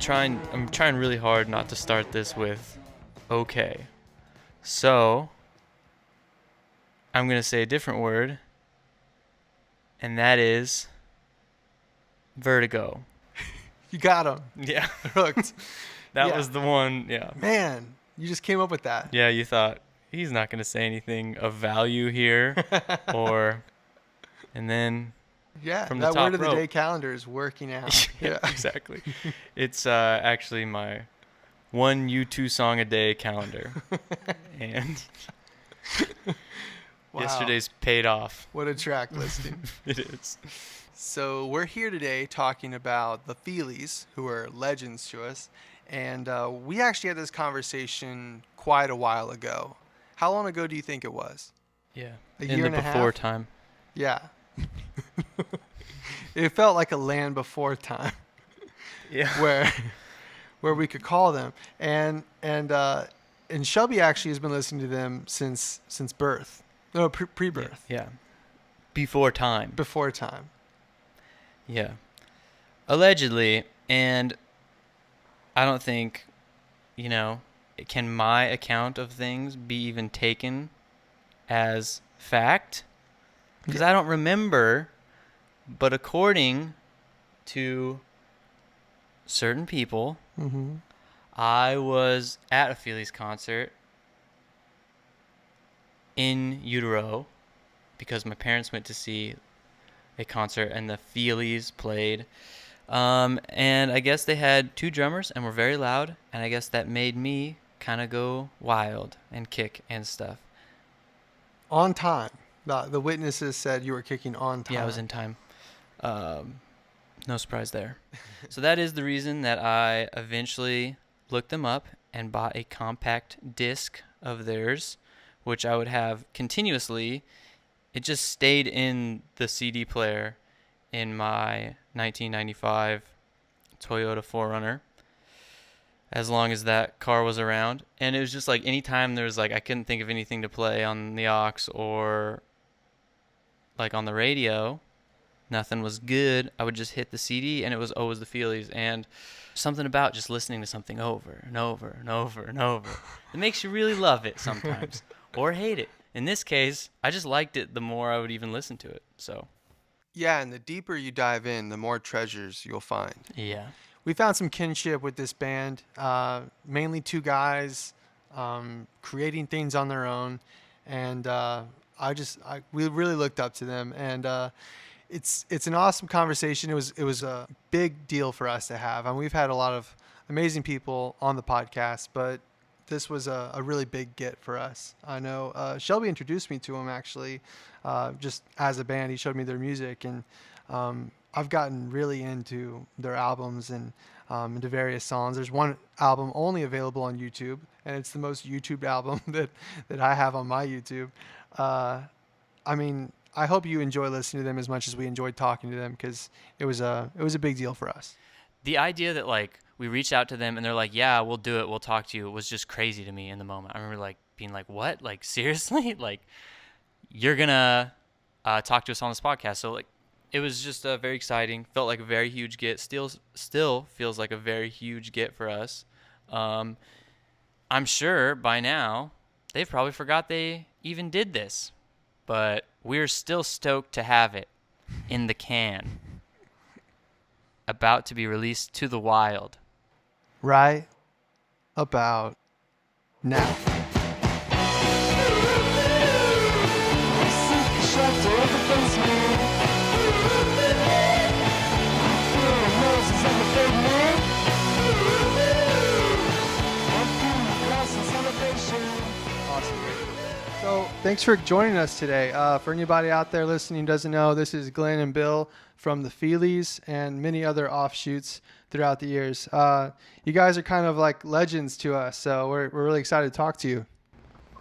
trying really hard not to start this with okay. So I'm going to say a different word, and that is vertigo. You got him. Yeah. Hooked. That Yeah. was the one, yeah. Man, you just came up with that. Yeah, you thought, he's not going to say anything of value here, and then Yeah, from that the top word of the rope. day calendar is working out. Yeah, exactly. It's actually my one U2 song a day calendar. And Wow. yesterday's paid off. What a track listing. It is. So we're here today talking about the Feelies, who are legends to us. And we actually had this conversation quite a while ago. How long ago do you think it was? Yeah. A In year the and a before half? time. Yeah. It felt like a land before time. Yeah. where we could call them. And Shelby actually has been listening to them since birth. No, pre-birth. Yeah. Before time. Before time. Yeah. Allegedly, and I don't think, can my account of things be even taken as fact? Because I don't remember, but according to certain people, Mm-hmm. I was at a Feelies concert in utero because my parents went to see a concert and the Feelies played. And I guess they had two drummers and were very loud, and I guess that made me kind of go wild and kick and stuff. On time. The witnesses said you were kicking on time. Yeah, I was in time. No surprise there. So that is the reason that I eventually looked them up and bought a compact disc of theirs, which I would have continuously. It just stayed in the CD player in my 1995 Toyota 4Runner as long as that car was around. And it was just like anytime there was like I couldn't think of anything to play on the aux or like on the radio, nothing was good, I would just hit the CD and it was always the Feelies. And something about just listening to something over and over and over and over, it makes you really love it sometimes or hate it. In this case, I just liked it the more I would even listen to it. So Yeah, and the deeper you dive in, the more treasures you'll find. yeah. We found some kinship with this band, mainly two guys creating things on their own, and we really looked up to them, and it's an awesome conversation. It was a big deal for us to have, and we've had a lot of amazing people on the podcast, but this was a really big get for us. I know Shelby introduced me to them actually, just as a band. He showed me their music, and I've gotten really into their albums and into various songs. There's one album only available on YouTube, and it's the most YouTubed album that I have on my YouTube. I mean, I hope you enjoy listening to them as much as we enjoyed talking to them, because it was a big deal for us. The idea that like we reached out to them and they're like, yeah, we'll do it, we'll talk to you, was just crazy to me in the moment. I remember like being like, what? Like seriously? Like you're gonna talk to us on this podcast? So like it was just very exciting. Felt like a very huge get. Still feels like a very huge get for us. I'm sure by now they've probably forgot they even did this, but we're still stoked to have it in the can, about to be released to the wild. Right about now. So thanks for joining us today. For anybody out there listening who doesn't know, this is Glenn and Bill from the Feelies and many other offshoots throughout the years. You guys are kind of like legends to us, so we're really excited to talk to you.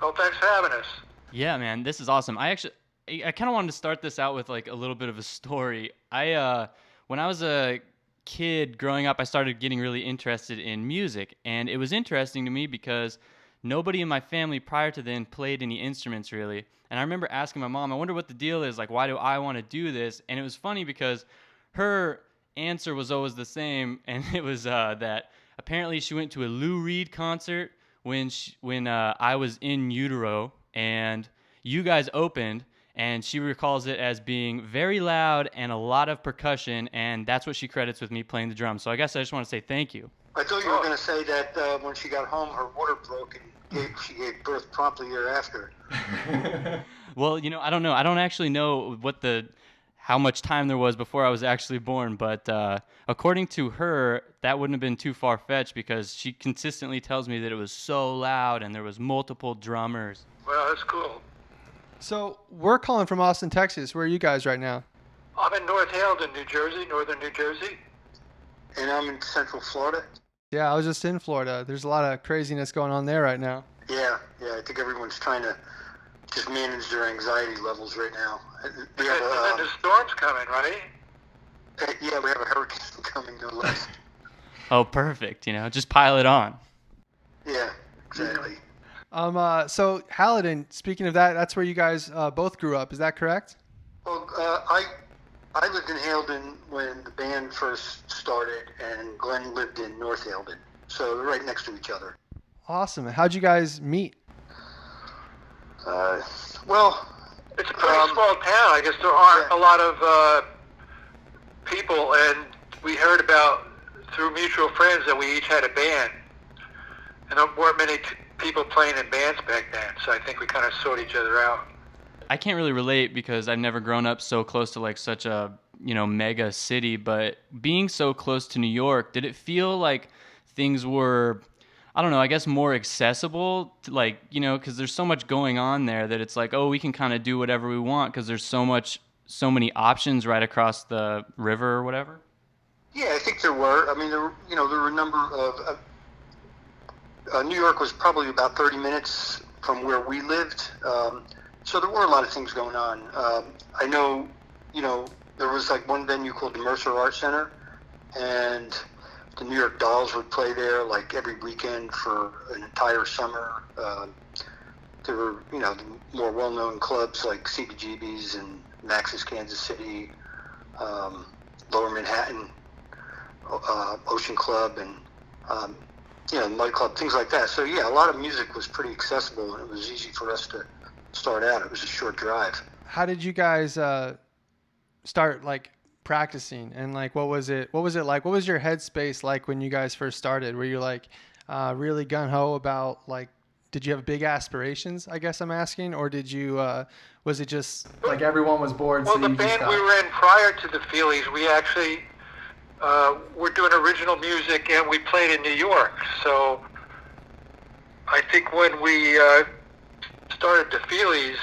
Well, thanks for having us. Yeah, man, this is awesome. I kind of wanted to start this out with like a little bit of a story. When I was a kid growing up, I started getting really interested in music, and it was interesting to me because nobody in my family prior to then played any instruments really. And I remember asking my mom, I wonder what the deal is, like why do I want to do this? And it was funny because her answer was always the same, and it was that apparently she went to a Lou Reed concert when I was in utero, and you guys opened, and she recalls it as being very loud and a lot of percussion, and that's what she credits with me playing the drums. So I guess I just want to say thank you. I thought you were going to say that when she got home, her water broke and she gave birth promptly thereafter. Well, I don't know. I don't actually know how much time there was before I was actually born, but according to her, that wouldn't have been too far-fetched because she consistently tells me that it was so loud and there was multiple drummers. Well, that's cool. So we're calling from Austin, Texas. Where are you guys right now? I'm in North Haledon, New Jersey, northern New Jersey. And I'm in Central Florida. Yeah, I was just in Florida. There's a lot of craziness going on there right now. Yeah. I think everyone's trying to just manage their anxiety levels right now. We have and the storm's coming, right? Yeah, we have a hurricane coming, no less. Oh, perfect. Just pile it on. Yeah, exactly. So Haledon, speaking of that, that's where you guys both grew up. Is that correct? Well, I lived in Haledon when the band first started, and Glenn lived in North Haledon. So they're right next to each other. Awesome. How'd you guys meet? Well, it's a pretty small town. I guess there aren't a lot of people, and we heard about through mutual friends that we each had a band, and there weren't many people playing in bands back then. So I think we kind of sought each other out. I can't really relate because I've never grown up so close to like such a mega city. But being so close to New York, did it feel like things were, I don't know, I guess more accessible to because there's so much going on there that it's like, oh, we can kind of do whatever we want because there's so many options right across the river or whatever? Yeah, I think there were. I mean, there were a number of. New York was probably about 30 minutes from where we lived, so there were a lot of things going on. I know, there was like one venue called the Mercer Art Center, and the New York Dolls would play there like every weekend for an entire summer. There were, the more well-known clubs like CBGB's and Max's Kansas City, Lower Manhattan, Ocean Club, and Night Club, things like that. So yeah, a lot of music was pretty accessible, and it was easy for us to start out. It was a short drive. How did you guys start practicing, and what was it like? What was your headspace like when you guys first started? Were you really gung-ho about did you have big aspirations, I guess I'm asking, or did you was it just everyone was bored? Well, so the band we were in prior to the Feelies, we actually were doing original music, and we played in New York. So I think when we started the Feelies,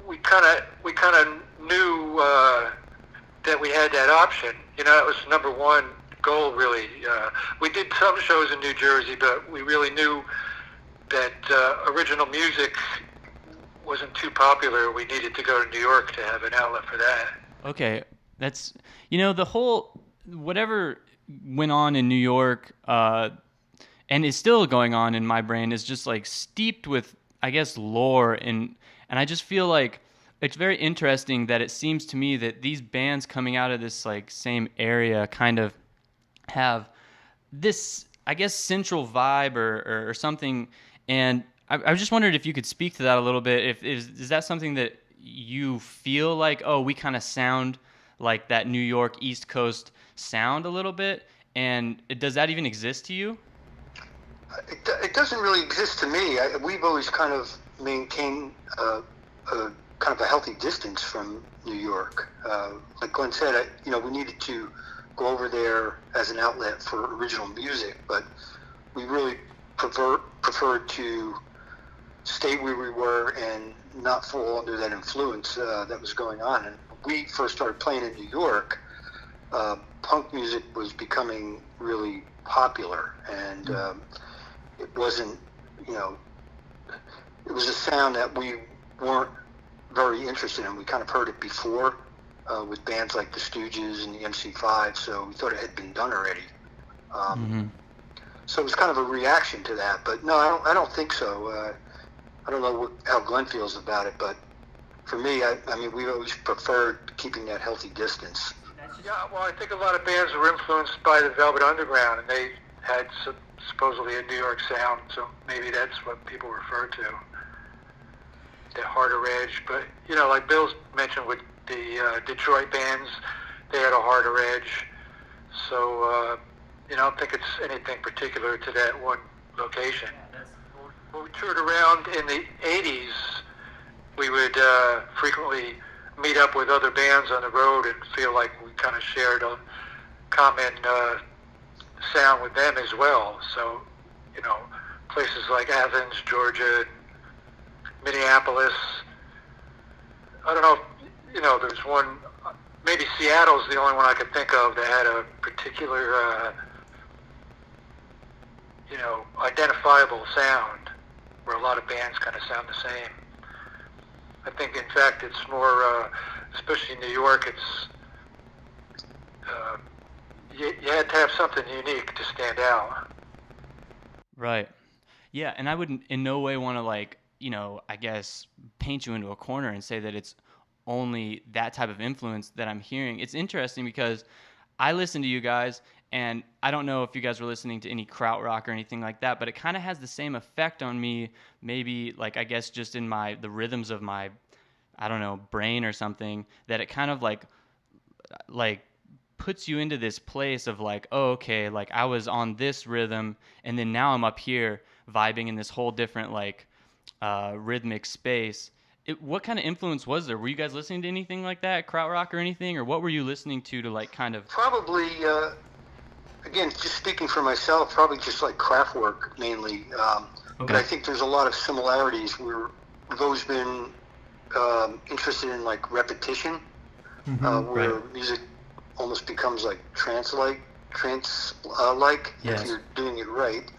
we kind of knew that we had that option. It was number one goal, really. We did some shows in New Jersey, but we really knew that original music wasn't too popular. We needed to go to New York to have an outlet for that. Okay, that's the whole whatever went on in New York and is still going on in my brain is just steeped with, I guess, lore, and I just feel like it's very interesting that it seems to me that these bands coming out of this same area kind of have this, I guess, central vibe or something. And I just wondered if you could speak to that a little bit. Is that something that you feel like, oh, we kind of sound like that New York East Coast sound a little bit? And does that even exist to you? It doesn't really exist to me. We've always kind of maintained kind of a healthy distance from New York. Like Glenn said, we needed to go over there as an outlet for original music, but we really preferred to stay where we were and not fall under that influence that was going on. And when we first started playing in New York, punk music was becoming really popular, and it wasn't, it was a sound that we weren't very interested in. We kind of heard it before with bands like the Stooges and the MC5, so we thought it had been done already. So it was kind of a reaction to that, but no, I don't think so. I don't know how Glenn feels about it, but for me, I mean, we've always preferred keeping that healthy distance. Yeah, well, I think a lot of bands were influenced by the Velvet Underground, and they had supposedly a New York sound, so maybe that's what people refer to, the harder edge. But, you know, like Bill's mentioned with the Detroit bands, they had a harder edge. So, you know, I don't think it's anything particular to that one location. When we toured around in the 80s, we would frequently meet up with other bands on the road and feel like we kind of shared a common sound with them as well. So, you know, places like Athens, Georgia, Minneapolis. I don't know if, you know, there's one, maybe Seattle's the only one I could think of that had a particular, you know, identifiable sound where a lot of bands kind of sound the same. I think, in fact, it's more, especially in New York, it's you had to have something unique to stand out. Right. Yeah, and I would in no way want to like, I guess paint you into a corner and say that it's only that type of influence that I'm hearing. It's interesting because I listen to you guys and I don't know if you guys were listening to any krautrock or anything like that, but it kind of has the same effect on me, maybe like I guess just in the rhythms of my I don't know, brain or something, that it kind of like puts you into this place of like, oh, okay, like I was on this rhythm and then now I'm up here vibing in this whole different like rhythmic space. What kind of influence was there? Were you guys listening to anything like that, krautrock or anything, or what were you listening to like kind of? Probably, again, just speaking for myself, probably just like Kraftwerk mainly. But I think there's a lot of similarities where I've always been interested in like repetition, where music almost becomes like trance-like. Yes. If you're doing it right,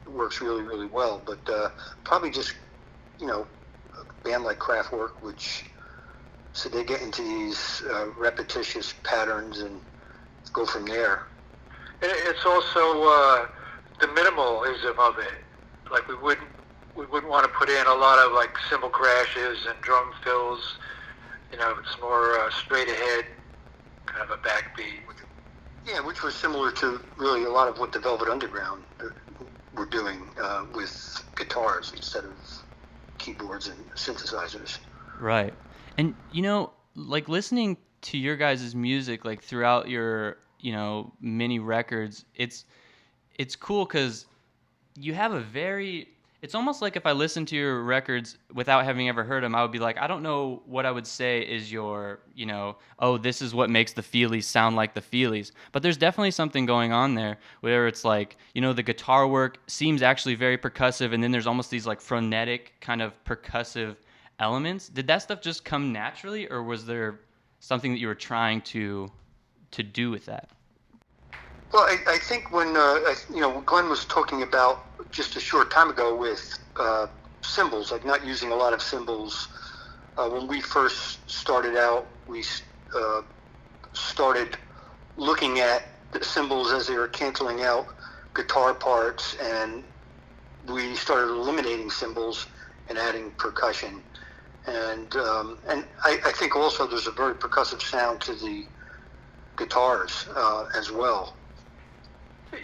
it works really, really well. But probably just, a band like Kraftwerk, so they get into these repetitious patterns and go from there. It's also the minimalism of it. Like we wouldn't want to put in a lot of like cymbal crashes and drum fills. It's more straight ahead, kind of a backbeat. Yeah, which was similar to really a lot of what the Velvet Underground were doing with guitars instead of keyboards and synthesizers. Right. And like listening to your guys' music like throughout your, many records, it's cool cuz you have it's almost like if I listened to your records without having ever heard them, I would be like, I don't know what I would say is your, oh, this is what makes the Feelies sound like the Feelies. But there's definitely something going on there where it's like, the guitar work seems actually very percussive, and then there's almost these like frenetic kind of percussive elements. Did that stuff just come naturally, or was there something that you were trying to do with that? Well, I think when Glenn was talking about just a short time ago with cymbals, like not using a lot of cymbals. When we first started out, we started looking at the cymbals as they were canceling out guitar parts, and we started eliminating cymbals and adding percussion. And I think also there's a very percussive sound to the guitars as well.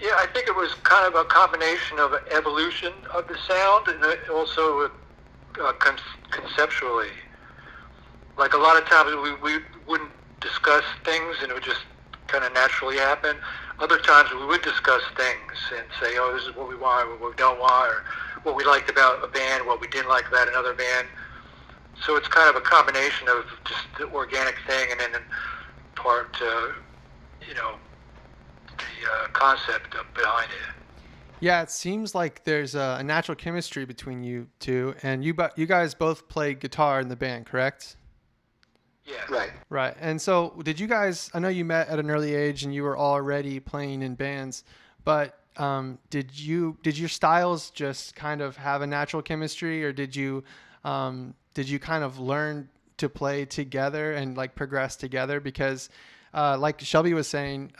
Yeah, I think it was kind of a combination of evolution of the sound and also conceptually. Like a lot of times we wouldn't discuss things and it would just kind of naturally happen. Other times we would discuss things and say, oh, this is what we want, what we don't want, or what we liked about a band, what we didn't like about another band. So it's kind of a combination of just the organic thing and then part, the concept behind it. Yeah, it seems like there's a natural chemistry between you two, and you guys both play guitar in the band, correct? Yeah. Right. Right. And so did you guys, I know you met at an early age and you were already playing in bands, but did your styles just kind of have a natural chemistry, or did you kind of learn to play together and like progress together? Because like Shelby was saying,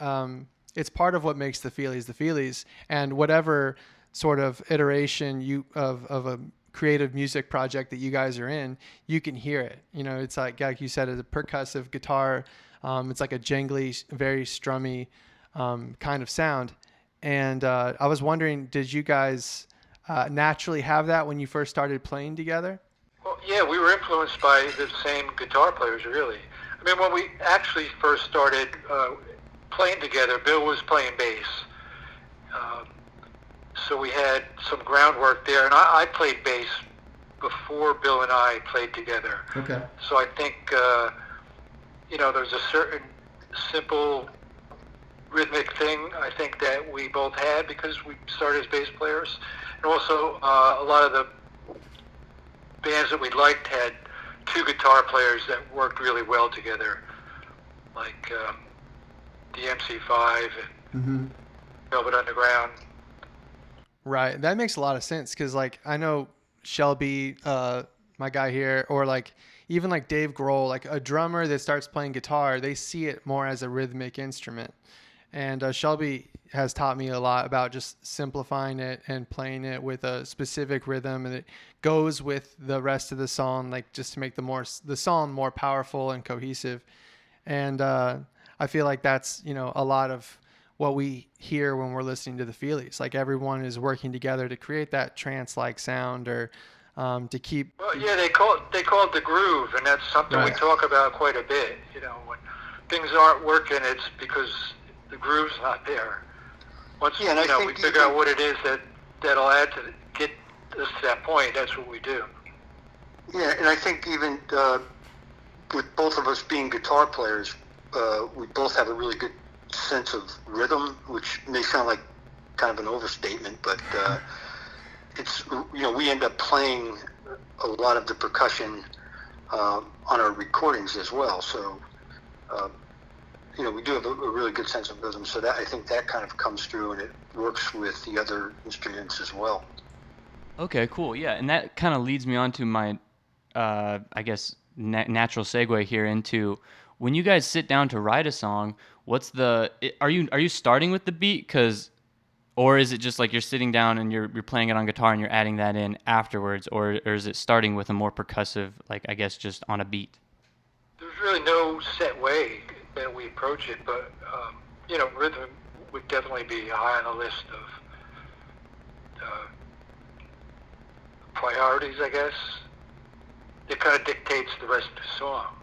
it's part of what makes the Feelies, and whatever sort of iteration of a creative music project that you guys are in, you can hear it. You know, it's like you said, it's a percussive guitar. It's like a jangly, very strummy kind of sound. And I was wondering, did you guys naturally have that when you first started playing together? Well, yeah, we were influenced by the same guitar players, really. I mean, when we actually first started playing together, Bill was playing bass. Um, so we had some groundwork there, and I played bass before Bill and I played together. Okay. So I think, there's a certain simple rhythmic thing I think that we both had because we started as bass players. And also, a lot of the bands that we liked had two guitar players that worked really well together, like the MC5 and Velvet Underground. Right. That makes a lot of sense because, like, I know Shelby, my guy here, or like even like Dave Grohl, like a drummer that starts playing guitar, they see it more as a rhythmic instrument. And Shelby has taught me a lot about just simplifying it and playing it with a specific rhythm, and it goes with the rest of the song, like just to make the song more powerful and cohesive. And I feel like that's, you know, a lot of what we hear when we're listening to the Feelies. Like everyone is working together to create that trance-like sound, or to keep. Well, yeah, they call it the groove, and that's something we Right. talk about quite a bit. You know, when things aren't working, it's because the groove's not there. Once Yeah, and I we think figure out what it is that'll add to get us to that point, that's what we do. Yeah, and I think even with both of us being guitar players, we both have a really good sense of rhythm, which may sound like kind of an overstatement, but it's, you know, we end up playing a lot of the percussion on our recordings as well. So, you know, we do have a really good sense of rhythm. So that, I think that kind of comes through, and it works with the other instruments as well. Okay, cool. Yeah, and that kind of leads me on to my, I guess, natural segue here into when you guys sit down to write a song. Are you starting with the beat, or is it just like you're sitting down and you're playing it on guitar and you're adding that in afterwards, or is it starting with a more percussive, like I guess just on a beat? There's really no set way that we approach it, but rhythm would definitely be high on the list of priorities, I guess. It kind of dictates the rest of the song.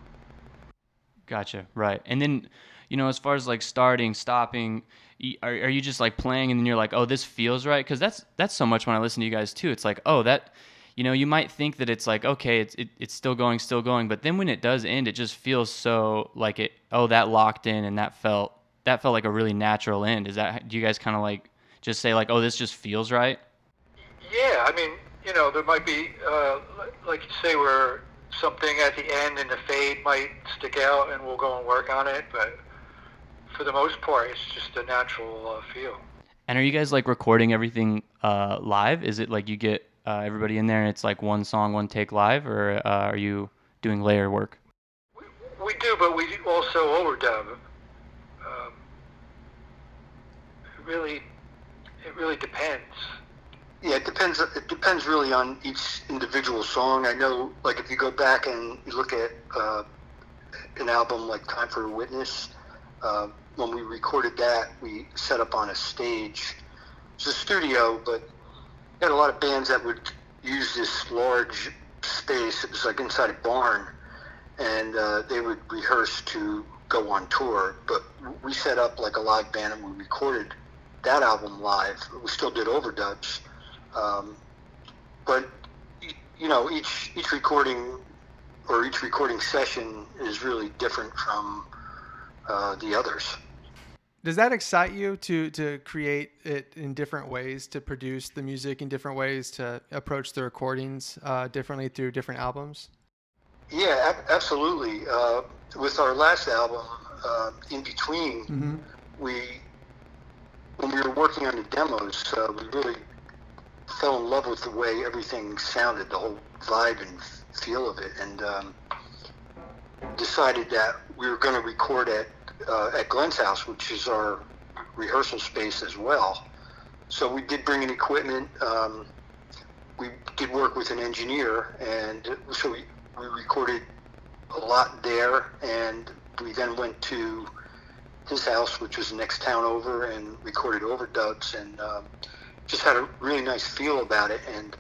Gotcha. Right. And then, as far as like starting, stopping, are you just like playing and then you're like, oh, this feels right? Because that's so much when I listen to you guys too. It's like, oh, that, you might think that it's like, okay, it's still going, but then when it does end, it just feels so like that locked in, and that felt like a really natural end. Do you guys kind of like just say like, oh, this just feels right? Yeah, I mean, there might be, like you say, where something at the end and the fade might stick out and we'll go and work on it, but for the most part, it's just a natural feel. And are you guys like recording everything live? Is it like you get everybody in there and it's like one song, one take live, or are you doing layer work? We do, but we also overdub. It really depends. Yeah, it depends. It depends really on each individual song. I know, like if you go back and you look at an album like "Time for a Witness," when we recorded that, we set up on a stage. It's a studio, but we had a lot of bands that would use this large space. It was like inside a barn, and they would rehearse to go on tour. But we set up like a live band, and we recorded that album live. We still did overdubs. But each recording or each recording session is really different from the others. Does that excite you to create it in different ways, to produce the music in different ways, to approach the recordings differently through different albums? Yeah, absolutely. With our last album, In Between, when we were working on the demos, we really fell in love with the way everything sounded, the whole vibe and feel of it, and decided that we were going to record at Glenn's house, which is our rehearsal space as well. So we did bring in equipment. we did work with an engineer, and so we recorded a lot there, and we then went to his house, which was the next town over, and recorded overdubs, and just had a really nice feel about it. And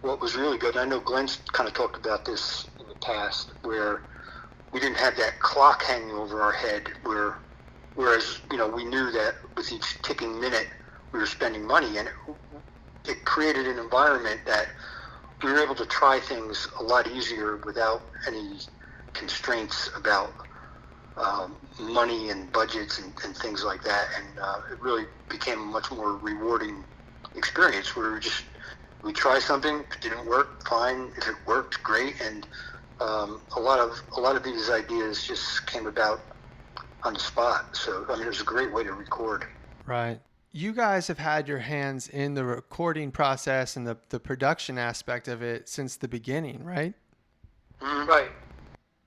what was really good, I know Glenn's kind of talked about this in the past, where we didn't have that clock hanging over our head, whereas we knew that with each ticking minute we were spending money, and it created an environment that we were able to try things a lot easier without any constraints about money and budgets and things like that. And it really became a much more rewarding experience where we try something, if it didn't work, fine. If it worked, great. And a lot of these ideas just came about on the spot. So it was a great way to record. Right. You guys have had your hands in the recording process and the production aspect of it since the beginning, right? Mm-hmm. Right.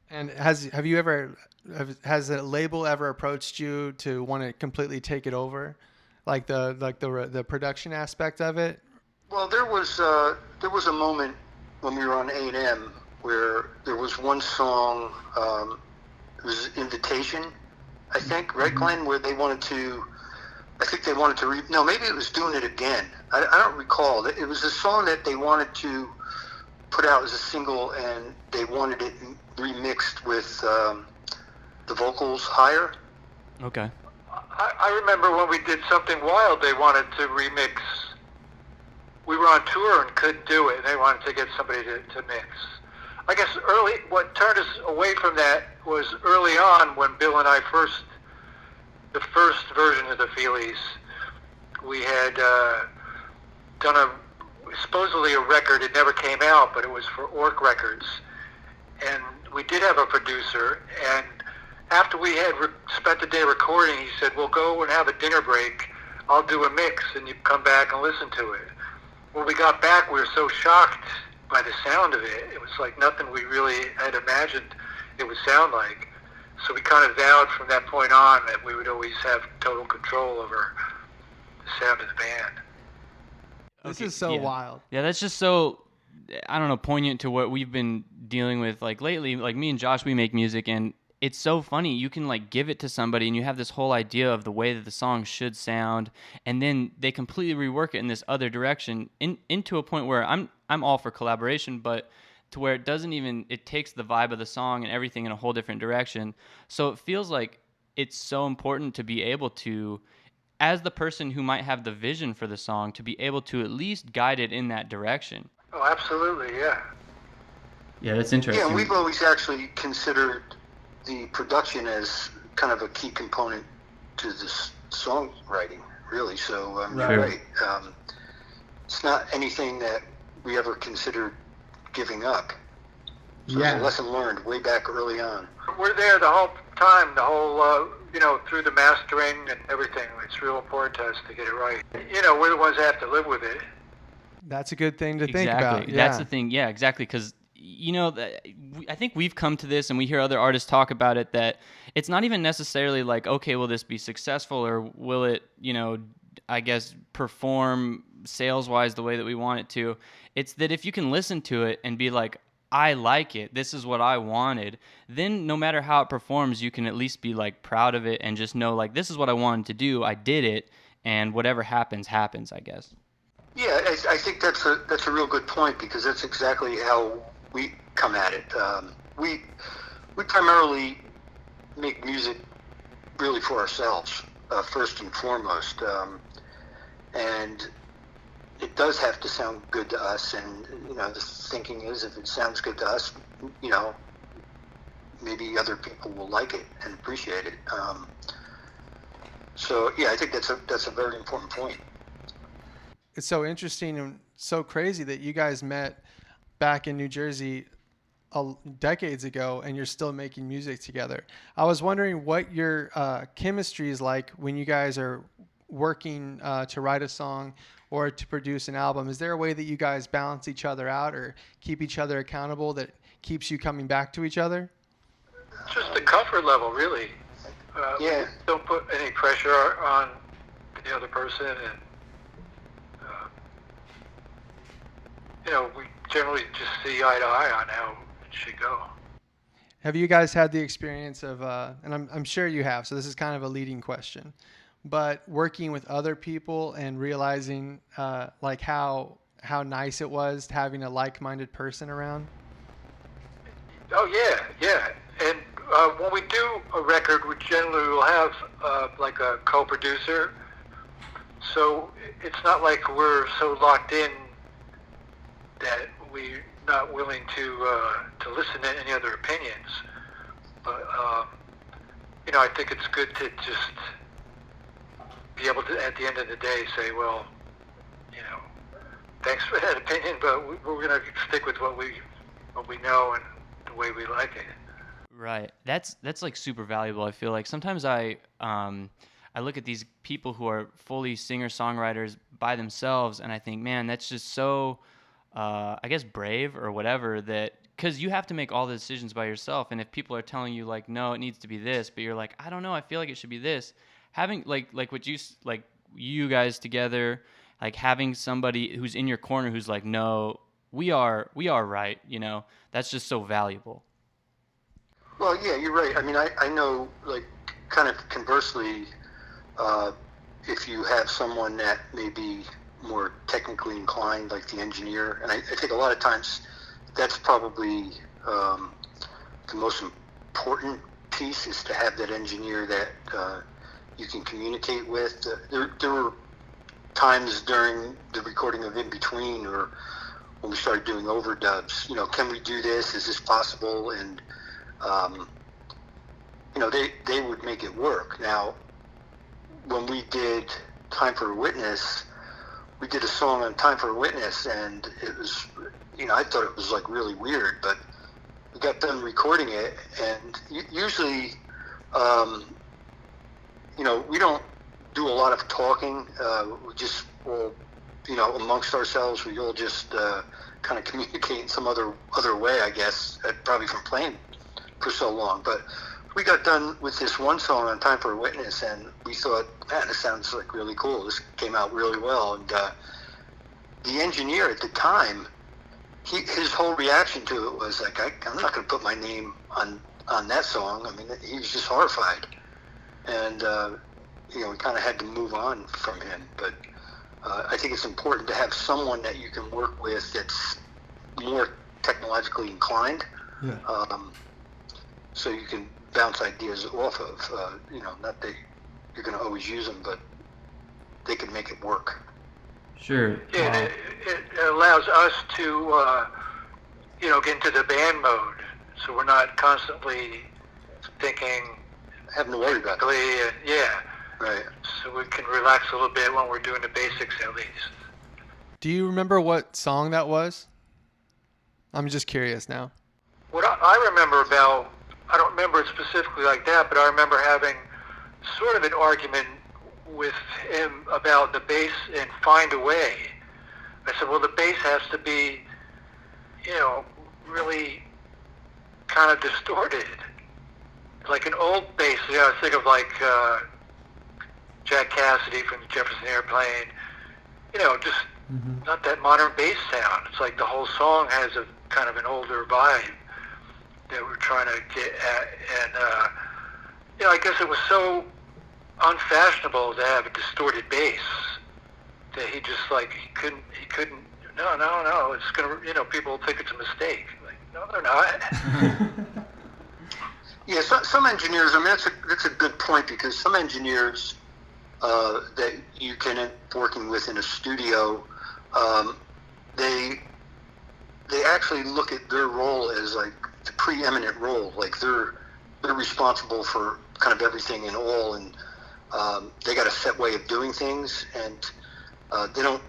And has a label ever approached you to want to completely take it over, like the production aspect of it? Well, there was a moment when we were on A&M where there was one song, it was Invitation, I think, right, Glenn, where they wanted to. I think they wanted to no, maybe it was Doing It Again. I don't recall. It was a song that they wanted to put out as a single, and they wanted it remixed with the vocals higher. Okay. I remember when we did Something Wild, they wanted to remix. We were on tour and couldn't do it, and they wanted to get somebody to mix. I guess what turned us away from that was early on when Bill and I the first version of the Feelies, we had done supposedly a record. It never came out, but it was for Orc Records. And we did have a producer, and after we had spent the day recording, he said, "We'll go and have a dinner break. I'll do a mix, and you come back and listen to it." When we got back, we were so shocked by the sound of it. It was like nothing we really had imagined it would sound like. So we kind of vowed from that point on that we would always have total control over the sound of the band. This is so wild. Yeah, that's just so, I don't know, poignant to what we've been dealing with. Like lately, like me and Josh, we make music, and it's so funny. You can like give it to somebody, and you have this whole idea of the way that the song should sound, and then they completely rework it in this other direction, into a point where I'm all for collaboration, but to where it takes the vibe of the song and everything in a whole different direction. So it feels like it's so important to be able to, as the person who might have the vision for the song, to be able to at least guide it in that direction. Oh, absolutely, yeah. Yeah, that's interesting. Yeah, and we've always actually considered the production as kind of a key component to this songwriting, really. So, right. It's not anything that we ever considered giving up. So it's a lesson learned way back early on. We're there the whole time, the whole, through the mastering and everything. It's real important to us to get it right. We're the ones that have to live with it. That's a good thing to think about. Yeah. That's the thing. Yeah, exactly. Because, I think we've come to this, and we hear other artists talk about it, that it's not even necessarily like, okay, will this be successful, or will it, I guess, perform sales-wise the way that we want it to. It's that if you can listen to it and be like, I like it, this is what I wanted, then no matter how it performs, you can at least be like proud of it and just know like, this is what I wanted to do, I did it, and whatever happens, happens, I guess. Yeah, I think that's a real good point, because that's exactly how we come at it. We primarily make music really for ourselves, first and foremost, and it does have to sound good to us. And the thinking is, if it sounds good to us, maybe other people will like it and appreciate it. So yeah, I think that's a very important point. It's so interesting and so crazy that you guys met back in New Jersey decades ago, and you're still making music together. I was wondering what your chemistry is like when you guys are working to write a song or to produce an album. Is there a way that you guys balance each other out or keep each other accountable that keeps you coming back to each other? Just the comfort level, really. Yeah. Don't put any pressure on the other person, and we generally just see eye to eye on how it should go. Have you guys had the experience of, and I'm sure you have, so this is kind of a leading question, but working with other people and realizing like how nice it was having a like-minded person around? Oh yeah. And when we do a record, we generally will have like a co-producer. So it's not like we're so locked in that we're not willing to listen to any other opinions. But I think it's good to just be able to, at the end of the day, say, well, thanks for that opinion, but we're going to stick with what we know and the way we like it. Right. That's like super valuable. I feel like sometimes I look at these people who are fully singer-songwriters by themselves, and I think, man, that's just so, I guess, brave or whatever, that because you have to make all the decisions by yourself, and if people are telling you like, no, it needs to be this, but you're like, I don't know, I feel like it should be this. Having like what you guys together, like having somebody who's in your corner who's like, no, we are right. That's just so valuable. Well, yeah, you're right. I mean, I know, like, kind of conversely, if you have someone that may be more technically inclined, like the engineer, and I think a lot of times that's probably the most important piece, is to have that engineer that you can communicate with. There were times during the recording of In Between, or when we started doing overdubs, can we do this? Is this possible? And they would make it work. Now, when we did Time for a Witness, we did a song on Time for a Witness, and it was, I thought it was like really weird, but we got done recording it, and usually, we don't do a lot of talking. We just all, amongst ourselves, we all just kind of communicate in some other way, I guess, probably from playing for so long. But we got done with this one song on Time for a Witness, and we thought, man, this sounds like really cool. This came out really well. And the engineer at the time, his whole reaction to it was like, I'm not going to put my name on that song. I mean, he was just horrified. And, we kind of had to move on from him. But I think it's important to have someone that you can work with that's more technologically inclined. Yeah. So you can bounce ideas off of, not that you're going to always use them, but they can make it work. Sure. Yeah, wow. It allows us to, get into the band mode, so we're not constantly thinking. Having to worry about it. Yeah. Right. So we can relax a little bit when we're doing the basics, at least. Do you remember what song that was? I'm just curious now. What I remember about, I don't remember it specifically like that, but I remember having sort of an argument with him about the bass and Find a Way. I said, well, the bass has to be, really kind of distorted. Like an old bass, I think of like Jack Cassidy from the Jefferson Airplane, just not that modern bass sound. It's like the whole song has a kind of an older vibe that we're trying to get at. And, I guess it was so unfashionable to have a distorted bass that he just he couldn't, no, it's going to, people think it's a mistake. Like, no, they're not. Yeah, some engineers, I mean, that's a good point, because some engineers that you can end up working with in a studio, they actually look at their role as like the preeminent role. Like they're responsible for kind of everything and all, and they got a set way of doing things, and they don't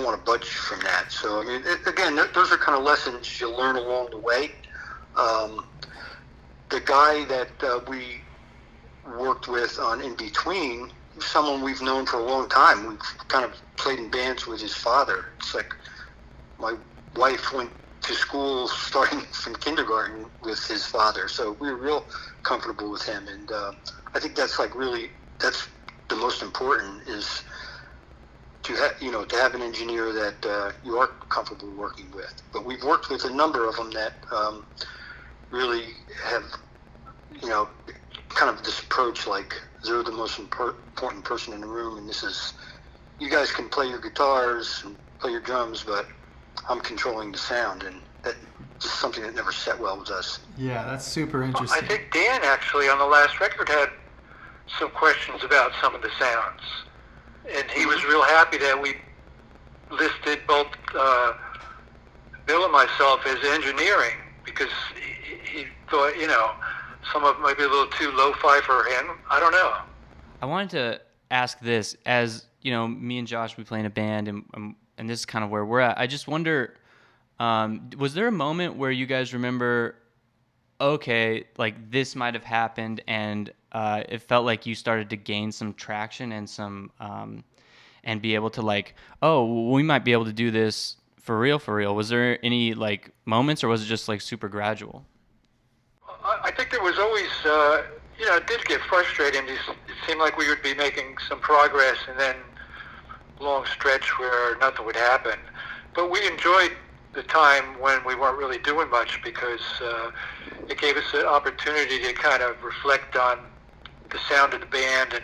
want to budge from that. So I mean, again, those are kind of lessons you learn along the way. The guy that we worked with on In Between, someone we've known for a long time. We've kind of played in bands with his father. It's like my wife went to school starting from kindergarten with his father, so we were real comfortable with him. And I think that's that's the most important, is to have an engineer that you are comfortable working with. But we've worked with a number of them that really have, kind of this approach like they're the most important person in the room, and this is, you guys can play your guitars and play your drums, but I'm controlling the sound, and that's just something that never set well with us. Yeah, that's super interesting. I think Dan actually on the last record had some questions about some of the sounds, and he was real happy that we listed both Bill and myself as engineering, because he thought, some of it might be a little too lo-fi for him. I don't know. I wanted to ask this, as me and Josh, we play in a band, and this is kind of where we're at. I just wonder, was there a moment where you guys remember, okay, like this might have happened, and it felt like you started to gain some traction and some, and be able to like, oh, we might be able to do this for real, for real. Was there any like moments, or was it just like super gradual? I think there was always, it did get frustrating. It seemed like we would be making some progress, and then long stretch where nothing would happen. But we enjoyed the time when we weren't really doing much, because it gave us an opportunity to kind of reflect on the sound of the band and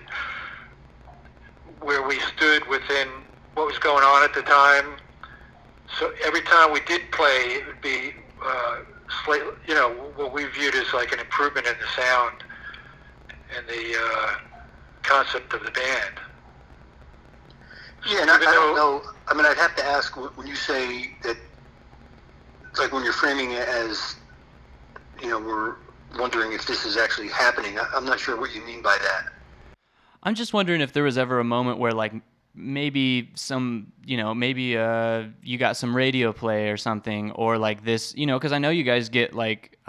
where we stood within what was going on at the time. So every time we did play, it would be what we viewed as like an improvement in the sound and the concept of the band. Yeah, and I don't know. I mean, I'd have to ask, when you say that, like when you're framing it as, we're wondering if this is actually happening, I'm not sure what you mean by that. I'm just wondering if there was ever a moment where like maybe you got some radio play or something, or like this, because I know you guys get like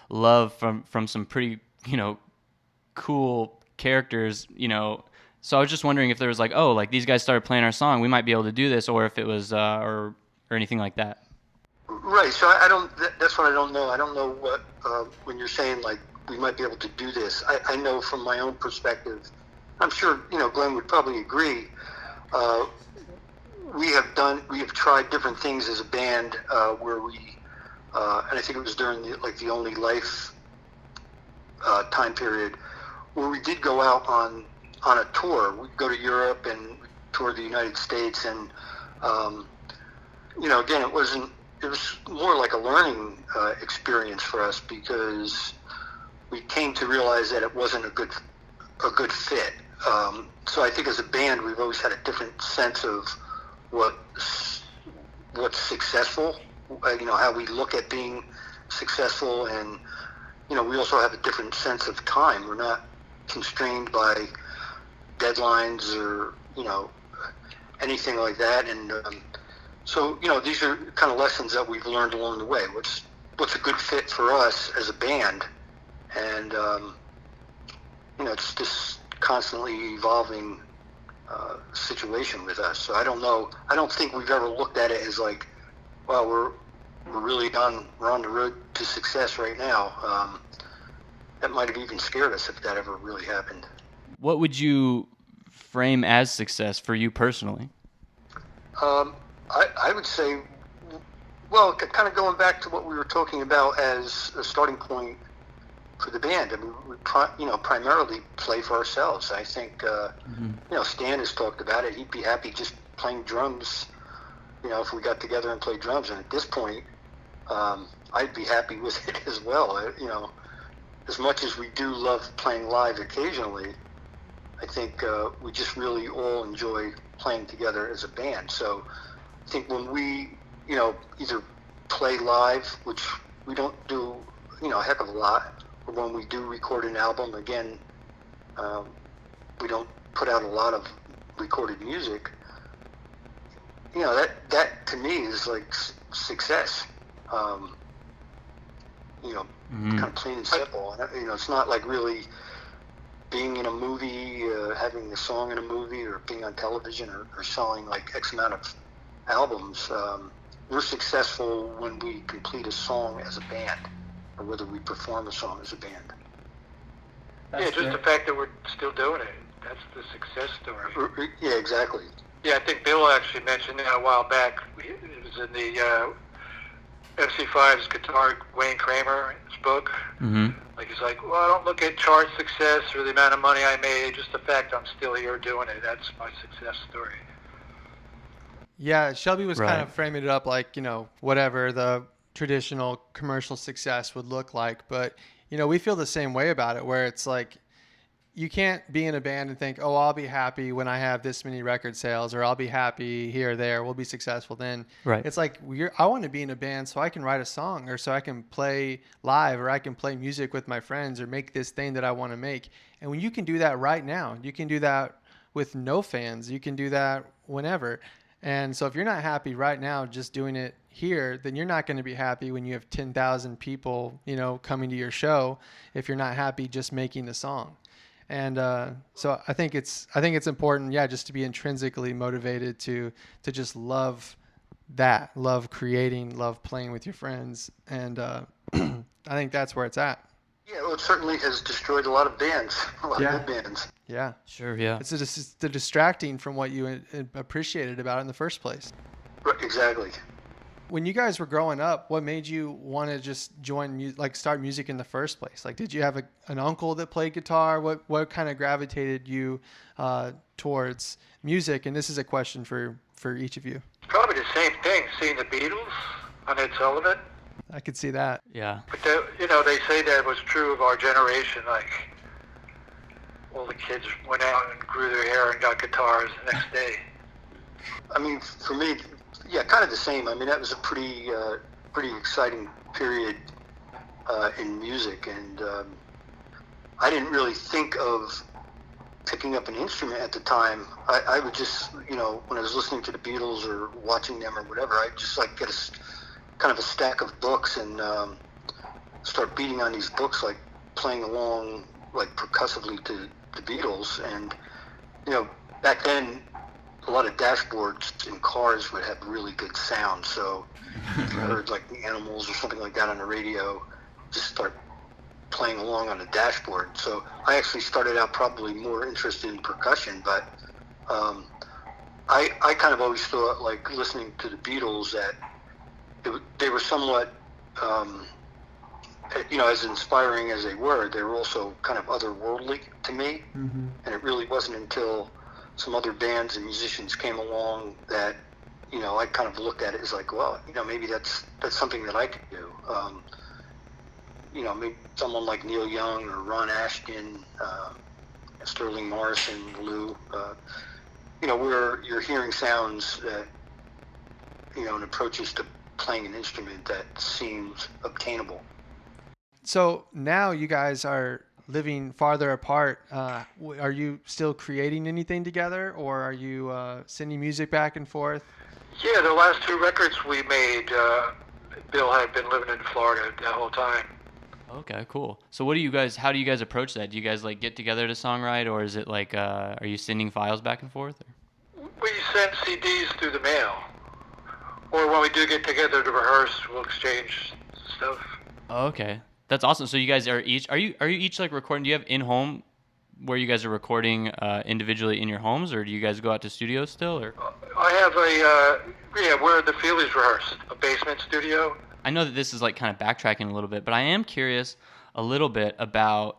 love from some pretty, cool characters, So I was just wondering if there was like, oh, like these guys started playing our song, we might be able to do this, or if it was or anything like that. Right. So I don't. That's what I don't know. I don't know what when you're saying like we might be able to do this. I know from my own perspective. I'm sure Glenn would probably agree. We have tried different things as a band where we, and I think it was during the Only Life time period, where we did go out on a tour. We'd go to Europe and tour the United States, and again, it was more like a learning experience for us, because we came to realize that it wasn't a good fit. So I think as a band, we've always had a different sense of what's successful, how we look at being successful, and we also have a different sense of time. We're not constrained by deadlines or anything like that, and so these are kind of lessons that we've learned along the way. What's a good fit for us as a band, and it's this constantly evolving situation with us. So I don't know. I don't think we've ever looked at it as like, well, we're really we're on the road to success right now. That might have even scared us if that ever really happened. What would you frame as success for you personally? I would say, well, kind of going back to what we were talking about as a starting point for the band. I mean, we primarily play for ourselves. I think Stan has talked about it. He'd be happy just playing drums. If we got together and played drums. And at this point, I'd be happy with it as well. As much as we do love playing live occasionally, I think we just really all enjoy playing together as a band. So I think when we, either play live, which we don't do, a heck of a lot, or when we do record an album, again, we don't put out a lot of recorded music. That to me is like success. Kind of plain and simple. It's not like really being in a movie, having a song in a movie, or being on television, or selling like X amount of albums. We're successful when we complete a song as a band, or whether we perform a song as a band. Just the fact that we're still doing it. That's the success story. Yeah, exactly. Yeah, I think Bill actually mentioned that a while back. It was in the MC5's guitar, Wayne Kramer's book. Mm-hmm. Like, he's like, well, I don't look at chart success or the amount of money I made, just the fact I'm still here doing it. That's my success story. Yeah, Shelby was kind Right. of framing it up like, whatever the traditional commercial success would look like. But, we feel the same way about it, where it's like, you can't be in a band and think, oh, I'll be happy when I have this many record sales, or I'll be happy here or there. We'll be successful then. Right. It's like, I want to be in a band so I can write a song, or so I can play live, or I can play music with my friends, or make this thing that I want to make. And when you can do that right now, you can do that with no fans. You can do that whenever. And so if you're not happy right now just doing it here, then you're not going to be happy when you have 10,000 people, coming to your show, if you're not happy just making the song. And so I think it's important, just to be intrinsically motivated to just love creating, love playing with your friends, and I think that's where it's at. Yeah, well, it certainly has destroyed a lot of bands, a lot of good bands. Yeah, Sure. Yeah. it's the distracting from what you appreciated about it in the first place. Right, exactly. When you guys were growing up, what made you want to just start music in the first place? Like, did you have an uncle that played guitar? What kind of gravitated you towards music? And this is a question for each of you. Probably the same thing, seeing the Beatles on Ed Sullivan. I could see that. Yeah. But, they say that was true of our generation. Like, all the kids went out and grew their hair and got guitars the next day. I mean, for me, yeah, kind of the same. I mean, that was a pretty exciting period in music, and I didn't really think of picking up an instrument at the time. I would just, when I was listening to the Beatles or watching them or whatever, I'd just like get kind of a stack of books and start beating on these books, like playing along like percussively to the Beatles. And back then a lot of dashboards in cars would have really good sound, so if you heard like the Animals or something like that on the radio, just start playing along on the dashboard. So I actually started out probably more interested in percussion, but I kind of always thought, like, listening to the Beatles, that they were somewhat, as inspiring as they were also kind of otherworldly to me. Mm-hmm. And it really wasn't until some other bands and musicians came along that, I kind of looked at it as like, well, maybe that's something that I could do. Maybe someone like Neil Young or Ron Ashton, Sterling Morrison, Lou, where you're hearing sounds that, and approaches to playing an instrument that seems obtainable. So now you guys are living farther apart. Are you still creating anything together, or are you sending music back and forth? Yeah, the last two records we made, Bill had been living in Florida that whole time. Okay, cool. So how do you guys approach that? Do you guys like get together to songwrite, or is it like, are you sending files back and forth? Or? We send CDs through the mail. Or when we do get together to rehearse, we'll exchange stuff. Oh, okay. That's awesome. So you guys are you each like recording? Do you have in-home where you guys are recording individually in your homes, or do you guys go out to studios still? Or I have where the Feelies rehearse, a basement studio. I know that this is like kind of backtracking a little bit, but I am curious a little bit about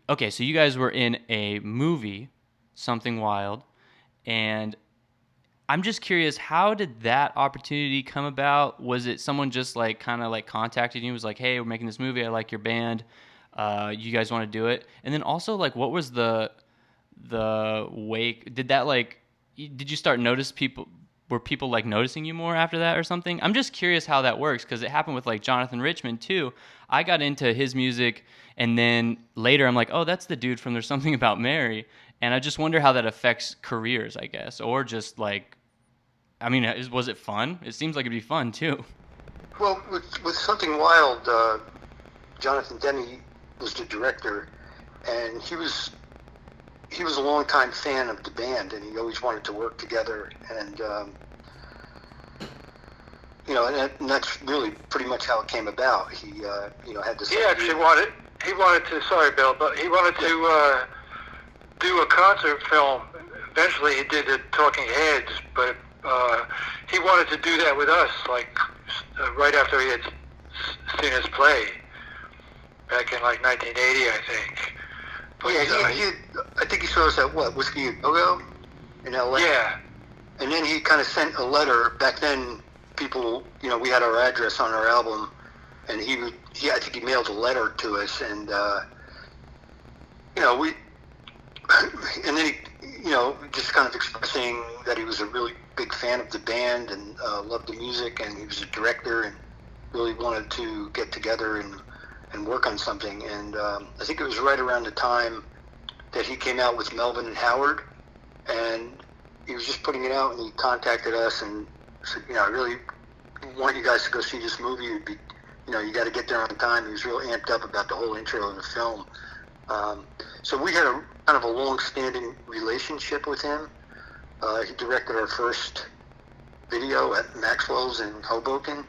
okay, so you guys were in a movie, Something Wild, and I'm just curious, how did that opportunity come about? Was it someone just like kind of like contacted you, was like, hey, we're making this movie, I like your band, you guys want to do it? And then also, like, what was the wake? Did you start were people like noticing you more after that or something? I'm just curious how that works, because it happened with like Jonathan Richman too. I got into his music, and then later I'm like, oh, that's the dude from There's Something About Mary. And I just wonder how that affects careers, I guess, or just like, I mean, was it fun? It seems like it'd be fun too. Well, with Something Wild, Jonathan Demme was the director, and he was a longtime fan of the band, and he always wanted to work together. And and that's really pretty much how it came about. He had this. He actually wanted to. Sorry, Bill, but he wanted to do a concert film eventually he did the Talking Heads, but he wanted to do that with us, like right after he had seen us play back in like 1980, I think. But, Yeah, I think he saw us at what, Whiskey a Go-Go in L.A.? Yeah. And then he kind of sent a letter. Back then, people, we had our address on our album, and I think he mailed a letter to us, and we, and then he, just kind of expressing that he was a really big fan of the band and loved the music, and he was a director and really wanted to get together and work on something. And I think it was right around the time that he came out with Melvin and Howard, and he was just putting it out, and he contacted us and said, I really want you guys to go see this movie. It'd be, you got to get there on time. He was real amped up about the whole intro of the film. So we had a kind of a long-standing relationship with him. He directed our first video at Maxwell's in Hoboken.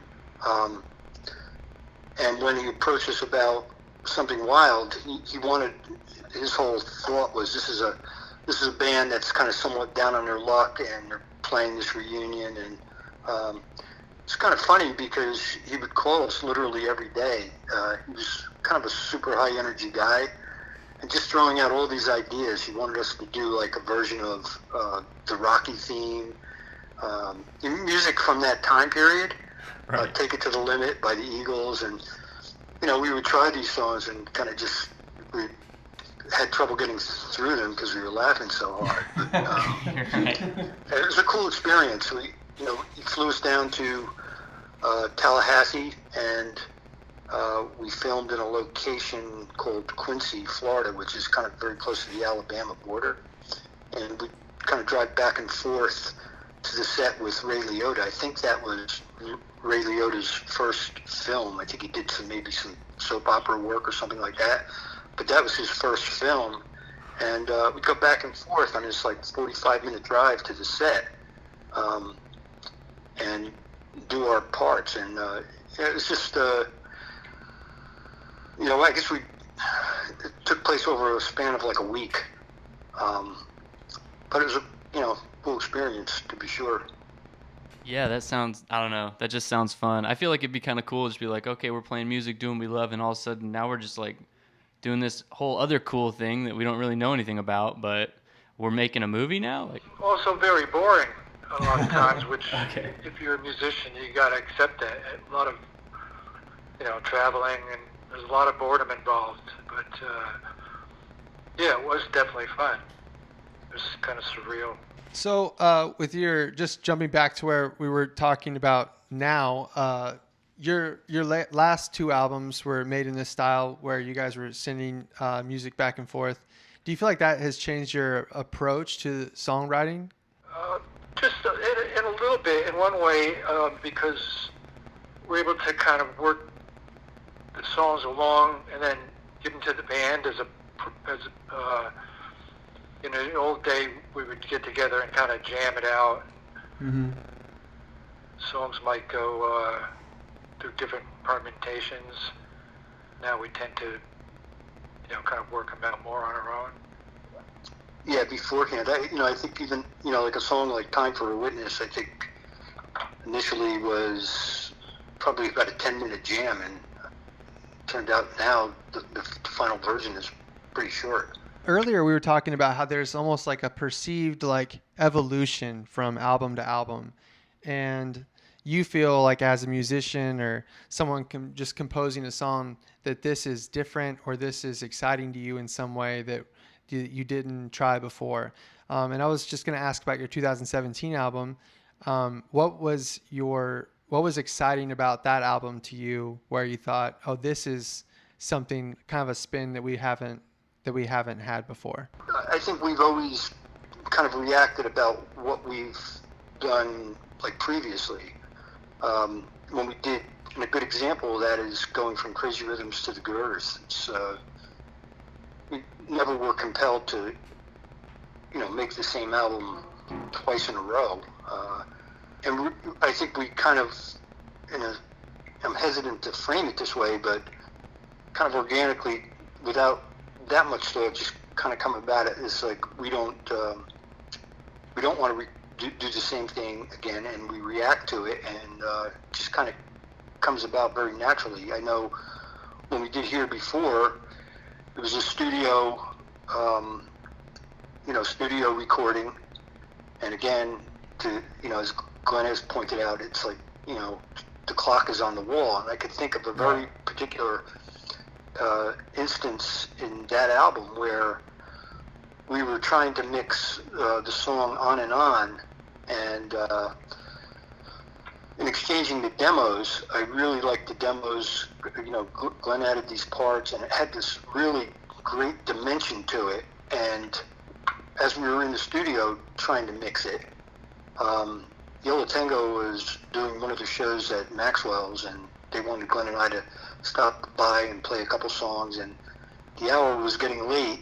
And when he approached us about Something Wild, he wanted, his whole thought was, this is a band that's kind of somewhat down on their luck, and they're playing this reunion. And it's kind of funny because he would call us literally every day. He was kind of a super high energy guy, and just throwing out all these ideas. He wanted us to do like a version of the Rocky theme, music from that time period. Right. Take It to the Limit by the Eagles, and we would try these songs and kind of we had trouble getting through them because we were laughing so hard. But, Right. it was a cool experience. He flew us down to Tallahassee, and we filmed in a location called Quincy, Florida, which is kind of very close to the Alabama border. And we kind of drive back and forth to the set with Ray Liotta. I think that was Ray Liotta's first film. I think he did maybe some soap opera work or something like that. But that was his first film. And we go back and forth on this like 45-minute drive to the set, and do our parts. And it was just, I guess it took place over a span of like a week. But it was a cool experience, to be sure. Yeah, that sounds, I don't know, that just sounds fun. I feel like it'd be kind of cool to just be like, okay, we're playing music, doing what we love, and all of a sudden now we're just like doing this whole other cool thing that we don't really know anything about, but we're making a movie now? Like, Also very boring a lot of times, which Okay. if you're a musician, you got to accept that. A lot of, traveling, and there's a lot of boredom involved. But, yeah, it was definitely fun. It was kind of surreal. So, with just jumping back to where we were talking about now, your last two albums were made in this style where you guys were sending music back and forth. Do you feel like that has changed your approach to songwriting? Just in a little bit, in one way, because we're able to kind of work the songs along and then give them to the band in the old day, we would get together and kind of jam it out. Mm-hmm. Songs might go through different permutations. Now we tend to, kind of work them out more on our own. Yeah, beforehand, I think even, like a song like Time for a Witness, I think initially was probably about a 10-minute jam, and turned out now the final version is pretty short. Earlier, we were talking about how there's almost like a perceived like evolution from album to album, and you feel like as a musician or someone just composing a song that this is different or this is exciting to you in some way that you didn't try before. And I was just going to ask about your 2017 album. What was exciting about that album to you, where you thought, oh, this is something, kind of a spin that we haven't had before? I think we've always kind of reacted about what we've done like previously. When we did, and a good example of that is going from Crazy Rhythms to The Good Earth. It's, we never were compelled to, make the same album twice in a row. And I think we kind of, I'm hesitant to frame it this way, but kind of organically, without that much thought, just kind of come about it. It's like we don't we don't want to do the same thing again, and we react to it, and just kind of comes about very naturally. I know when we did Here Before, it was a studio, studio recording, and again, as Glenn has pointed out, it's like, the clock is on the wall, and I could think of a very particular instance in that album where we were trying to mix the song On and On, and in exchanging the demos, I really liked the demos. Glenn added these parts, and it had this really great dimension to it. And as we were in the studio trying to mix it, Yola Tango was doing one of the shows at Maxwell's, and they wanted Glenn and I to stop by and play a couple songs. And the hour was getting late,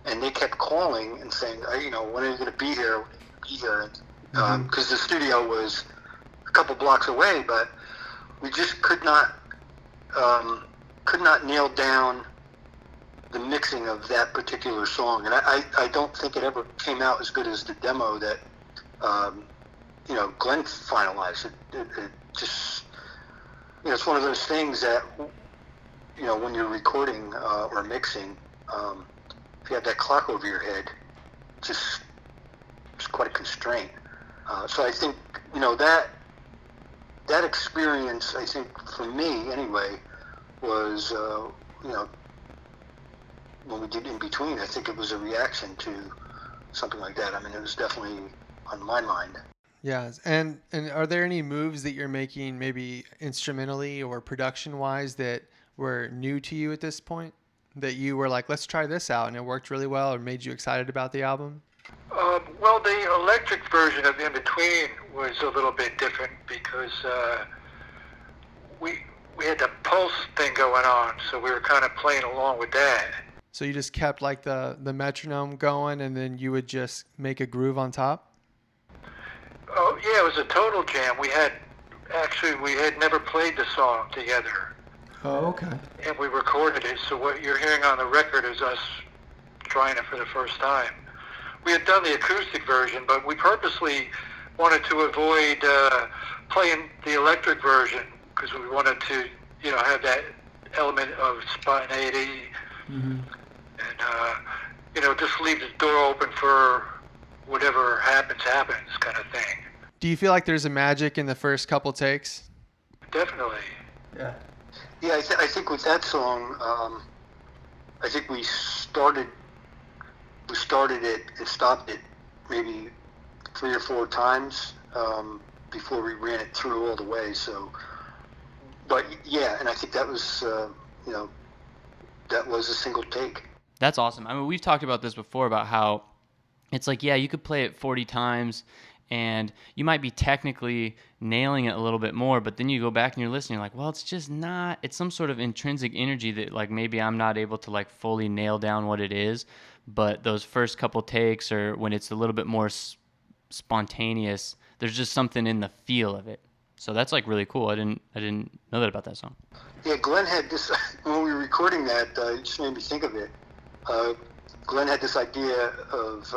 and they kept calling and saying, when are you going to be here? Because the studio was a couple blocks away, but we just could not nail down the mixing of that particular song. And I don't think it ever came out as good as the demo that Glenn finalized. It just, it's one of those things that, when you're recording or mixing, if you have that clock over your head, it's quite a constraint. So I think, that experience, I think, for me anyway, was, when we did In Between, I think it was a reaction to something like that. I mean, it was definitely on my mind. Yeah, and are there any moves that you're making, maybe instrumentally or production-wise, that were new to you at this point? That you were like, let's try this out, and it worked really well, or made you excited about the album? Well, the electric version of In Between was a little bit different because we had the pulse thing going on, so we were kind of playing along with that. So you just kept like the metronome going, and then you would just make a groove on top? Oh, yeah, it was a total jam. We had never played the song together. Oh, okay. And we recorded it, so what you're hearing on the record is us trying it for the first time. We had done the acoustic version, but we purposely wanted to avoid playing the electric version because we wanted to, have that element of spontaneity and, just leave the door open for whatever happens kind of thing. Do you feel like there's a magic in the first couple takes? Definitely. Yeah. Yeah, I think with that song, I think we started it and stopped it maybe 3 or 4 times before we ran it through all the way. So, but yeah, and I think that was that was a single take. That's awesome. I mean, we've talked about this before about how it's like, yeah, you could play it 40 times and you might be technically nailing it a little bit more, but then you go back and you're listening, you're like, well, it's just not, it's some sort of intrinsic energy that like maybe I'm not able to like fully nail down what it is, but those first couple takes or when it's a little bit more spontaneous, there's just something in the feel of it. So that's like really cool. I didn't know that about that song. Yeah, Glenn had this, when we were recording that, it just made me think of it. Glenn had this idea of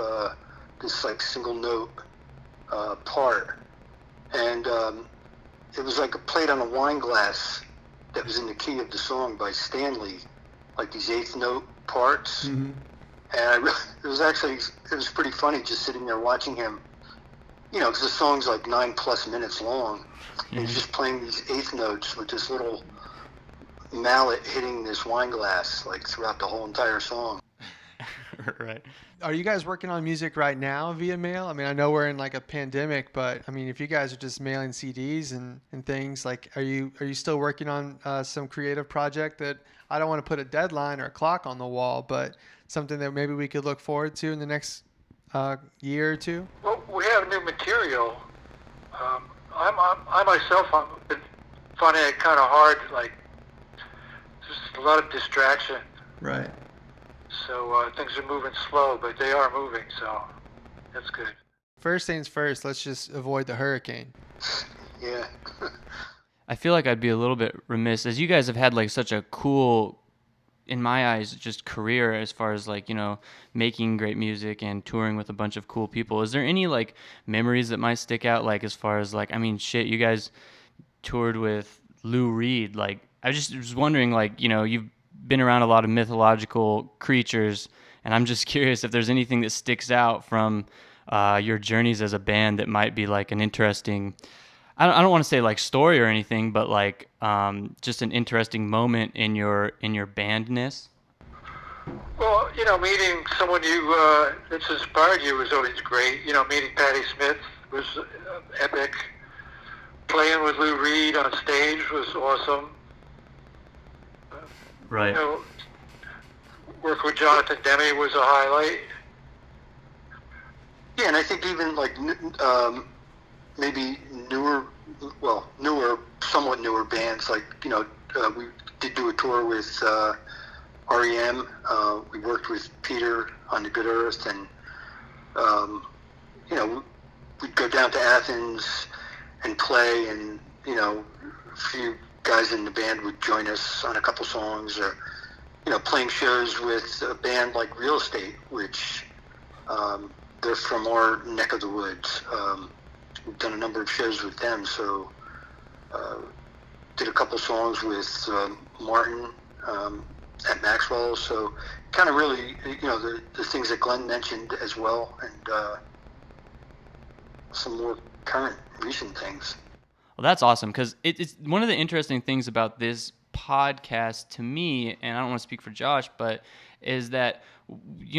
this like single note part, and it was like played on a wine glass that was in the key of the song by Stanley, like these 8th note parts. Mm-hmm. And it was pretty funny just sitting there watching him, because the song's like 9+ minutes long, and he's just playing these 8th notes with this little mallet hitting this wine glass like throughout the whole entire song. Right. Are you guys working on music right now via mail? I mean, I know we're in like a pandemic, but I mean, if you guys are just mailing CDs and things, like, are you still working on some creative project that, I don't want to put a deadline or a clock on the wall, but something that maybe we could look forward to in the next year or two? Well, we have new material. I myself, I've been finding it kind of hard, like, just a lot of distraction. Right. So things are moving slow, but they are moving, so that's good. First things first, let's just avoid the hurricane. Yeah. I feel like I'd be a little bit remiss, as you guys have had like such a cool in my eyes, just career as far as like, making great music and touring with a bunch of cool people. Is there any like memories that might stick out? Like as far as like, I mean, shit, you guys toured with Lou Reed. Like I just was wondering, like, you've been around a lot of mythological creatures, and I'm just curious if there's anything that sticks out from your journeys as a band that might be like an interesting, I don't want to say like story or anything, but like just an interesting moment in your bandness. Well, meeting someone that's inspired you was always great. Meeting Patti Smith was epic. Playing with Lou Reed on stage was awesome. Right. Working with Jonathan Demme was a highlight. Yeah, and I think even like maybe somewhat newer bands, like we did do a tour with REM. We worked with Peter on The Good Earth, and we'd go down to Athens and play, and a few guys in the band would join us on a couple songs, or playing shows with a band like Real Estate, which they're from our neck of the woods. We've done a number of shows with them, so did a couple songs with Martin at Maxwell. So kind of really, the things that Glenn mentioned as well, and some more current, recent things. Well, that's awesome, because it's one of the interesting things about this podcast to me, and I don't want to speak for Josh, but is that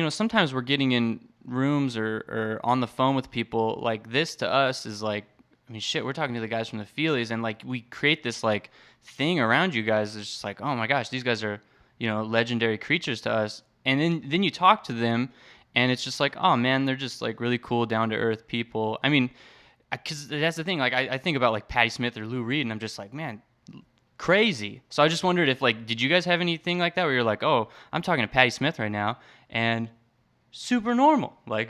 sometimes we're getting in rooms or on the phone with people. Like this to us is like, I mean, shit, we're talking to the guys from the Feelies, and like we create this like thing around you guys. It's just like, oh my gosh, these guys are legendary creatures to us. And then you talk to them, and it's just like, oh man, they're just like really cool, down to earth people. I mean, because that's the thing. Like I think about like Patti Smith or Lou Reed, and I'm just like, man, crazy. So I just wondered if like, did you guys have anything like that where you're like, oh, I'm talking to Patti Smith right now, and super normal, like,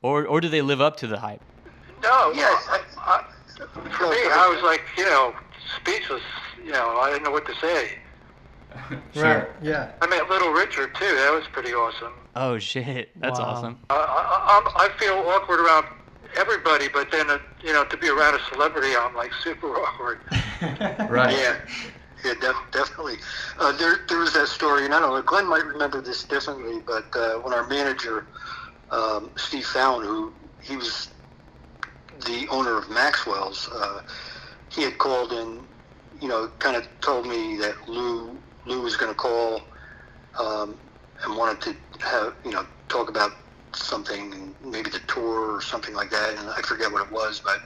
or do they live up to the hype? No, Yes. for me, I was like, speechless. I didn't know what to say. Sure. Right. Yeah. I met Little Richard too. That was pretty awesome. Oh shit, that's Wow. awesome. I feel awkward around everybody, but then to be around a celebrity, I'm like super awkward. Right. Yeah, definitely. There was that story, and I don't know, Glenn might remember this differently, but when our manager, Steve Fallon, he was the owner of Maxwell's, he had called and, kind of told me that Lou was going to call and wanted to have, talk about something, maybe the tour or something like that, and I forget what it was, but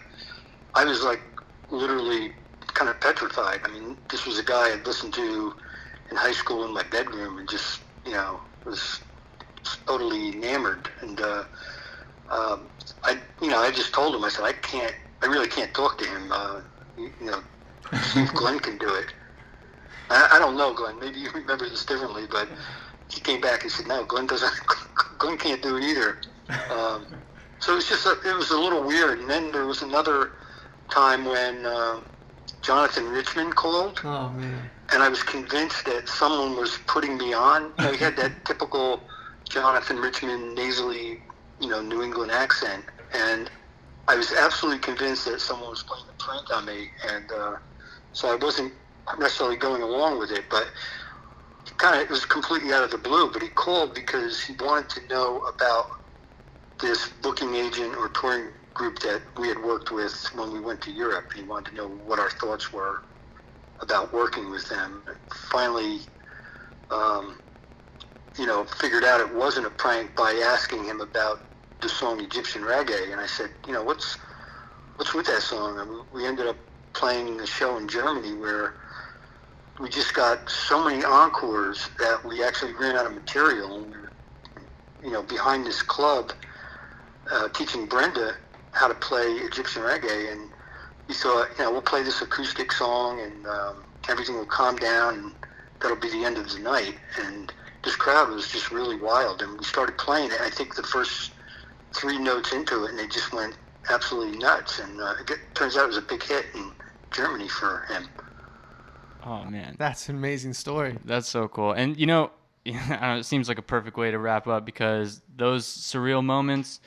I was like literally kind of petrified. I mean, this was a guy I'd listened to in high school in my bedroom, and just was totally enamored. And I just told him, I said, I really can't talk to him. See if Glenn can do it. I don't know, Glenn. Maybe you remember this differently, but he came back and said, no, Glenn can't do it either. So it was a little weird. And then there was another time when Jonathan Richman called. Oh man. And I was convinced that someone was putting me on. He had that typical Jonathan Richman nasally, New England accent. And I was absolutely convinced that someone was playing a prank on me. And so I wasn't necessarily going along with it, but it was completely out of the blue. But he called because he wanted to know about this booking agent or touring group that we had worked with when we went to Europe. He wanted to know what our thoughts were about working with them. And finally, figured out it wasn't a prank by asking him about the song Egyptian Reggae. And I said, what's with that song? I mean, we ended up playing a show in Germany where we just got so many encores that we actually ran out of material. And we were, behind this club teaching Brenda how to play Egyptian Reggae. And we thought, we'll play this acoustic song and everything will calm down and that'll be the end of the night. And this crowd was just really wild. And we started playing it. I think the first 3 notes into it, and they just went absolutely nuts. And it turns out it was a big hit in Germany for him. Oh man, That's an amazing story. that's so cool. And you know, I don't know, it seems like a perfect way to wrap up because those surreal moments,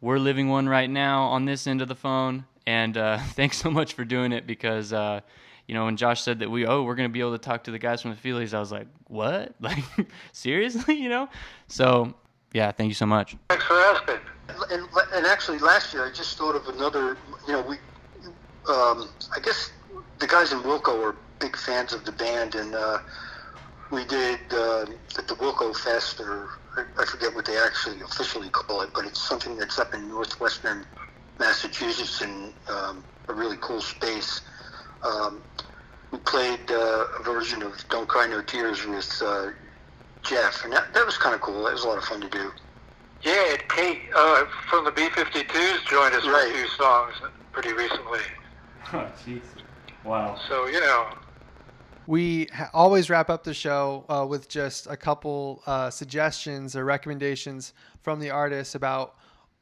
we're living one right now on this end of the phone. And thanks so much for doing it because you know, when Josh said that we're gonna be able to talk to the guys from the Feelies, I was like, what? Like seriously, you know? So yeah, thank you so much. Thanks for asking. And actually, last year I just thought of another. You know, I guess the guys in Wilco are big fans of the band, and we did at the Wilco Fest, or I forget what they actually officially call it, but it's something that's up in northwestern Massachusetts in a really cool space. We played a version of "Don't Cry No Tears" with Jeff, and that was kind of cool. That was a lot of fun to do. Yeah, Kate from the B-52s joined us for Right. a few songs pretty recently. Oh, jeez. Wow. So, you know, We always wrap up the show with just a couple suggestions or recommendations from the artists about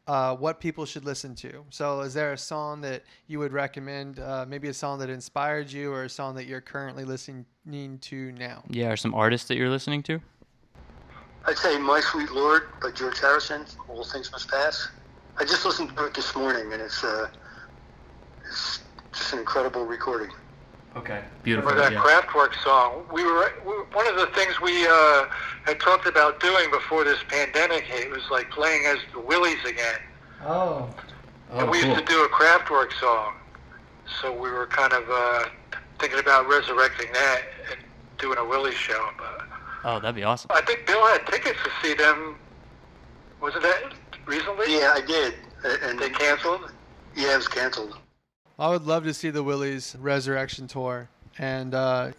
what people should listen to. So is there a song that you would recommend, maybe a song that inspired you or a song that you're currently listening to now? Yeah, are some artists that you're listening to? I'd say "My Sweet Lord" by George Harrison. "All Things Must Pass." I just listened to it this morning, and it's just an incredible recording. Okay. Beautiful. for that Yeah. Kraftwerk song, we one of the things we had talked about doing before this pandemic hit was like playing as the Willies again. Oh. And we used to do a Kraftwerk song, so we were kind of thinking about resurrecting that and doing a Willies show. But Oh, that'd be awesome. I think Bill had tickets to see them. Wasn't that recently? Yeah, I did. And They canceled. Yeah, it was canceled. I would love to see the Willies Resurrection Tour. And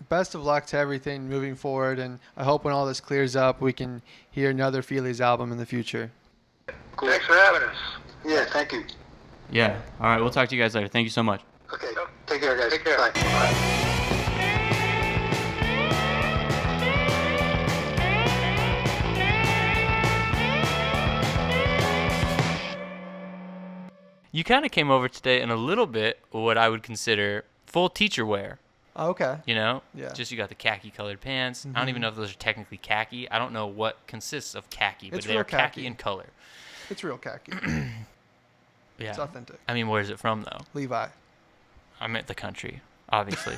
best of luck to everything moving forward. And I hope when all this clears up, we can hear another Feelies album in the future. Cool. Thanks for having us. Yeah, thank you. Yeah. All right. We'll talk to you guys later. Thank you so much. Okay, take care, guys. Take care. Bye. You kind of came over today in a little bit what I would consider full teacher wear. Okay. You know? Yeah. Just you got the khaki colored pants. I don't even know if those are technically khaki. I don't know what consists of khaki, but It's they real are khaki khaki. in color. It's real khaki. Yeah. It's authentic. I mean, where's it from though? Levi. I'm at the country, obviously.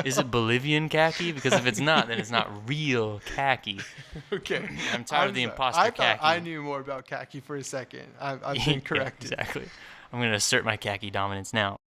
Is it Bolivian khaki? Because if it's not, then it's not real khaki. Okay. I'm tired of the imposter I khaki. thought I knew more about khaki for a second. I've been Yeah, corrected. exactly. I'm going to assert my khaki dominance now.